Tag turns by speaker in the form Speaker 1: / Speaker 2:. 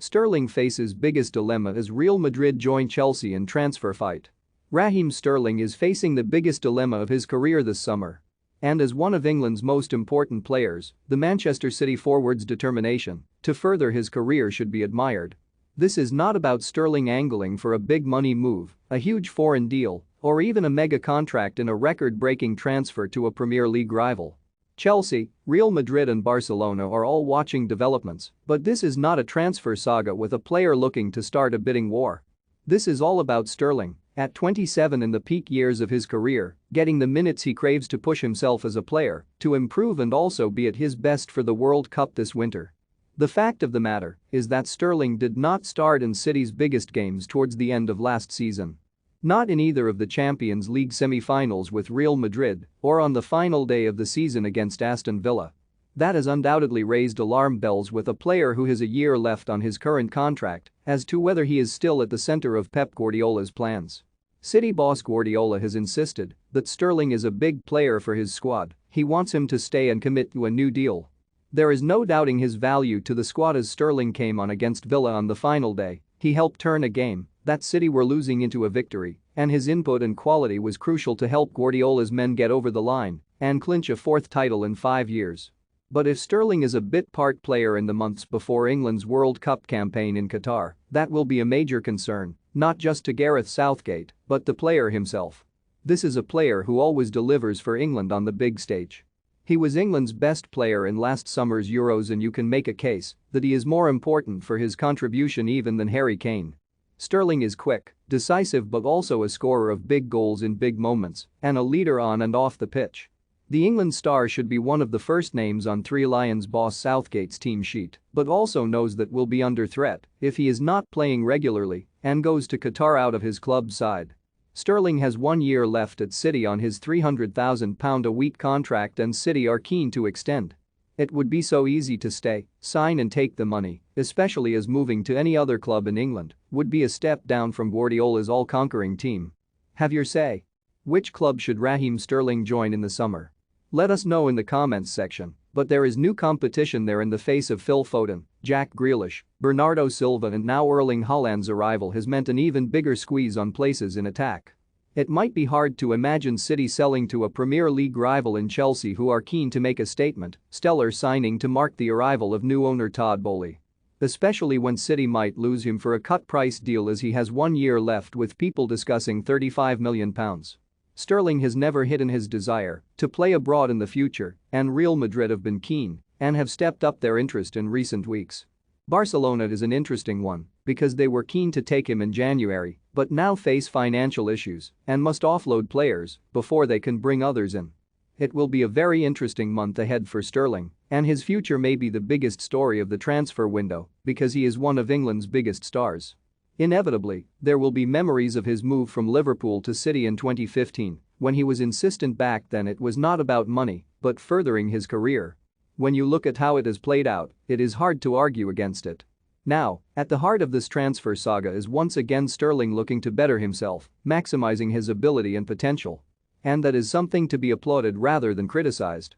Speaker 1: Sterling faces biggest dilemma as Real Madrid join Chelsea in transfer fight. Raheem Sterling is facing the biggest dilemma of his career this summer. And as one of England's most important players, the Manchester City forward's determination to further his career should be admired. This is not about Sterling angling for a big money move, a huge foreign deal, or even a mega contract in a record-breaking transfer to a Premier League rival. Chelsea, Real Madrid and Barcelona are all watching developments, but this is not a transfer saga with a player looking to start a bidding war. This is all about Sterling, at 27 in the peak years of his career, getting the minutes he craves to push himself as a player, to improve and also be at his best for the World Cup this winter. The fact of the matter is that Sterling did not start in City's biggest games towards the end of last season. Not in either of the Champions League semi-finals with Real Madrid or on the final day of the season against Aston Villa. That has undoubtedly raised alarm bells with a player who has a year left on his current contract as to whether he is still at the center of Pep Guardiola's plans. City boss Guardiola has insisted that Sterling is a big player for his squad. He wants him to stay and commit to a new deal. There is no doubting his value to the squad as Sterling came on against Villa on the final day. He helped turn a game that City were losing into a victory, and his input and quality was crucial to help Guardiola's men get over the line and clinch a fourth title in 5 years. But if Sterling is a bit part player in the months before England's World Cup campaign in Qatar, that will be a major concern, not just to Gareth Southgate, but the player himself. This is a player who always delivers for England on the big stage. He was England's best player in last summer's Euros, and you can make a case that he is more important for his contribution even than Harry Kane. Sterling is quick, decisive but also a scorer of big goals in big moments and a leader on and off the pitch. The England star should be one of the first names on Three Lions boss Southgate's team sheet, but also knows that will be under threat if he is not playing regularly and goes to Qatar out of his club side. Sterling has 1 year left at City on his £300,000 a week contract, and City are keen to extend. It would be so easy to stay, sign and take the money, especially as moving to any other club in England would be a step down from Guardiola's all-conquering team. Have your say. Which club should Raheem Sterling join in the summer? Let us know in the comments section, but there is new competition there in the face of Phil Foden, Jack Grealish, Bernardo Silva, and now Erling Haaland's arrival has meant an even bigger squeeze on places in attack. It might be hard to imagine City selling to a Premier League rival in Chelsea, who are keen to make a statement, stellar signing to mark the arrival of new owner Todd Boehly. Especially when City might lose him for a cut-price deal, as he has 1 year left, with people discussing £35 million. Sterling has never hidden his desire to play abroad in the future, and Real Madrid have been keen and have stepped up their interest in recent weeks. Barcelona is an interesting one because they were keen to take him in January but now face financial issues and must offload players before they can bring others in. It will be a very interesting month ahead for Sterling, and his future may be the biggest story of the transfer window because he is one of England's biggest stars. Inevitably, there will be memories of his move from Liverpool to City in 2015 when he was insistent back then it was not about money but furthering his career. When you look at how it has played out, it is hard to argue against it. Now, at the heart of this transfer saga is once again Sterling looking to better himself, maximizing his ability and potential. And that is something to be applauded rather than criticized.